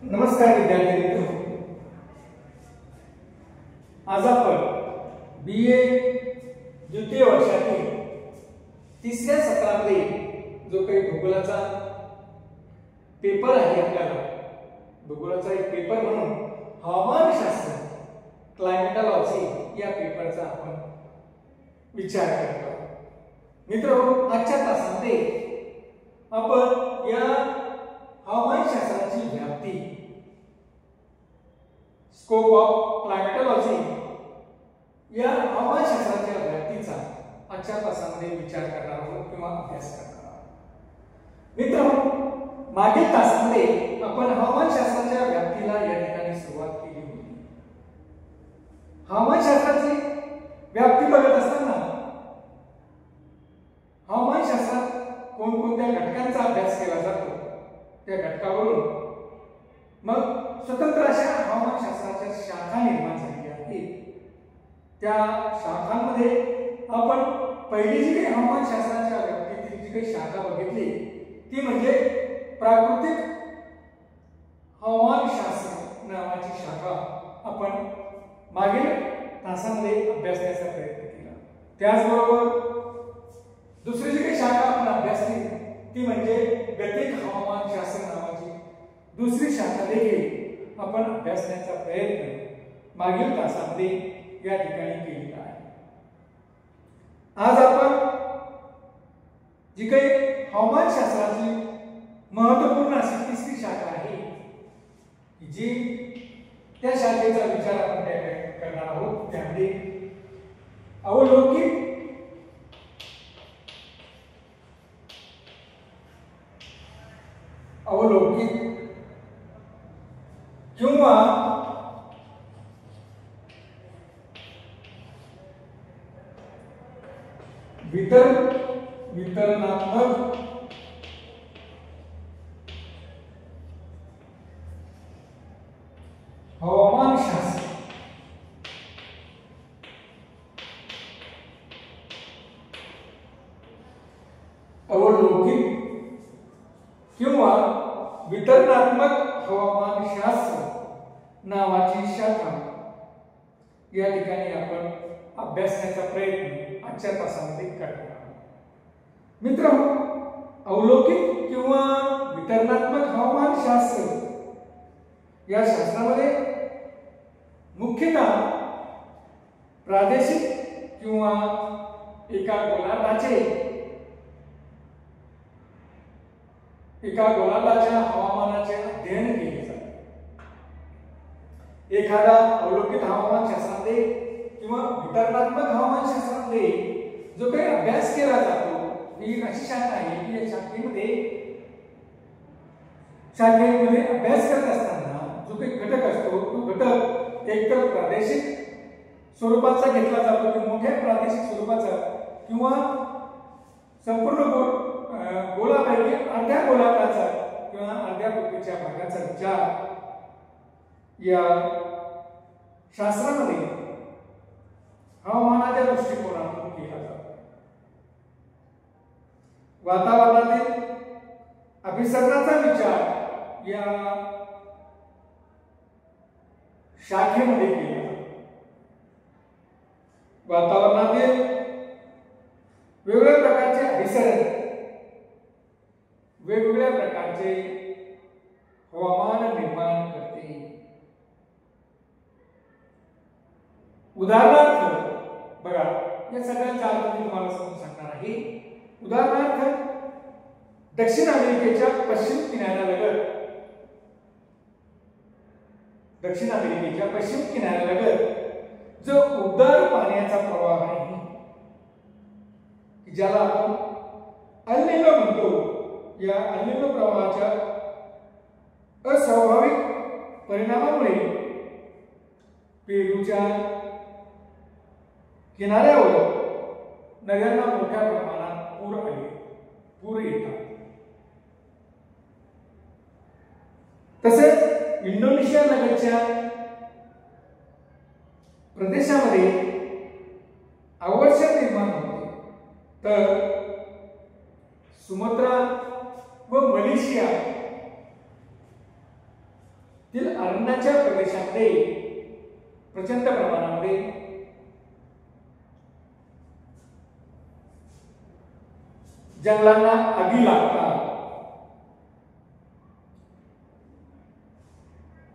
नमस्कार विद्यार्थी मित्र, आज आपण BA द्वितीय वर्षातील तिसऱ्या सत्रामध्ये जो काही भूगोलाचा पेपर आहे, आपल्याला भूगोलाचा एक पेपर म्हणून हवामानशास्त्र क्लायमेटॉलॉजी या पेपरचा आपण विचार करतो. मित्रांनो, आजच्या तासामध्ये आपण या हवामानशास्त्राची व्याप्ती, स्कोप ऑफ क्लायमेटॉलॉजी या हवामानशास्त्राच्या व्याप्तीचा आजच्या तासामध्ये विचार करणार आहोत किंवा अभ्यास करणार आहोत. मित्रांनो, मागील तासामध्ये आपण हवामानशास्त्राच्या व्याप्तीला या ठिकाणी सुरुवात केली होती. हवामानशास्त्राची व्याप्ती बघत असताना हवामानशास्त्रात कोणकोणत्या घटकांचा अभ्यास केला जातो, त्या घटकावरून मग स्वतंत्र अशा हवामानशास्त्राच्या शाखा निर्माण झालेल्या आहेत. त्या शाखांमध्ये आपण पहिली जी काही हवामानशास्त्राच्या व्याप्तीतील जी काही शाखा बघितली ती म्हणजे प्राकृतिक हवामानशास्त्र नावाची शाखा आपण मागील तासामध्ये अभ्यासण्याचा प्रयत्न केला. त्याचबरोबर दुसरी जी काही शाखा आपण अभ्यासली ती म्हणजे गतिक हवामानशास्त्र नावाची दुसरी शाखा देखील आपण अभ्यासण्याचा प्रयत्न मागील तासामध्ये या ठिकाणी केलेला आहे. आज आपण जी काही हवामानशास्त्राची महत्त्वपूर्ण अशी तिसरी शाखा आहे, जी त्या शाखेचा विचार आपण करणार आहोत, त्यामध्ये अवलौकिक किंवा वितरणात्मक हवामानशास्त्र अवलौकिक किंवा वितरणात्मक हवामानशास्त्र नावाची शाखा या ठिकाणी आपण अभ्यासण्याचा प्रयत्न आजच्या तासामध्ये करणार आहोत. मित्रांनो, अवलौकिक किंवा वितरणात्मक हवामानशास्त्र या शास्त्रामध्ये मुख्यतः प्रादेशिक किंवा एका गोलार्धाच्या हवामानाचे अध्ययन केले जाते. एखादा अवलौकिक हवामानशास्त्रामध्ये किंवा वितरणात्मक हवामानशास्त्रामध्ये जो काही अभ्यास केला जातो ही एक अशी शाखा आहे की या शाखेमध्ये अभ्यास करत असताना जो काही घटक असतो तो घटक एकतर प्रादेशिक स्वरूपाचा घेतला जातो की मोठ्या प्रादेशिक स्वरूपाचा, किंवा संपूर्ण गोलापैकी अर्ध्या गोलार्धाचा किंवा अर्ध्या पृथ्वीच्या भागाचा विचार या शास्त्रामध्ये हवामानाच्या दृष्टिकोनातून केला जातो. वातावरणातील अभिसरणाचा विचार या शाखेमध्ये केला जातो. वातावरणातील वेगवेगळ्या प्रकारचे अभिसरण वेगवेगळ्या प्रकारचे हवामान निर्माण करते. उदाहरणार्थ बघा, या सगळ्यांचा अर्थ मी तुम्हाला समजून सांगणार आहे. उदाहरणार्थ, दक्षिण अमेरिकेच्या पश्चिम किनाऱ्यालगत जो उबदार पाण्याचा प्रवाह आहे, ज्याला आपण अल निनो म्हणतो, या अल निनो प्रवाहाच्या अस्वाभाविक परिणामामुळे पेरूच्या किनाऱ्यावर नद्यांना मोठ्या प्रमाणात पूर येतात. तसेच इंडोनेशिया लगतच्या प्रदेशामध्ये अवर्षण निर्माण होते, तर सुमात्रा व मलेशिया अरण्याच्या प्रदेशामध्ये प्रचंड प्रमाणामध्ये जंगलांना आगी लागतात।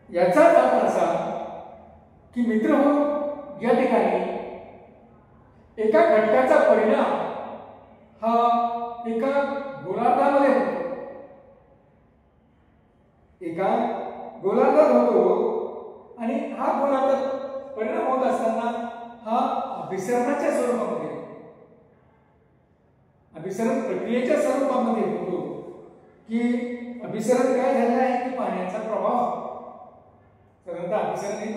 याचा अर्थ असा की मित्रहो, या ठिकाणी एका घटकाचा परिणाम हा एका गोलार्धामध्ये होतो, एका गोलार्धात होतो आणि हा गोलार्धात परिणाम होत असताना हा अभिसरणाच्या स्वरूपामध्ये, अभिसरण प्रक्रियेच्या स्वरूपामध्ये होतो। की अभिसरण काय झालेलं आहे की पाण्याचा प्रवाह, साधारणतः अभिसरण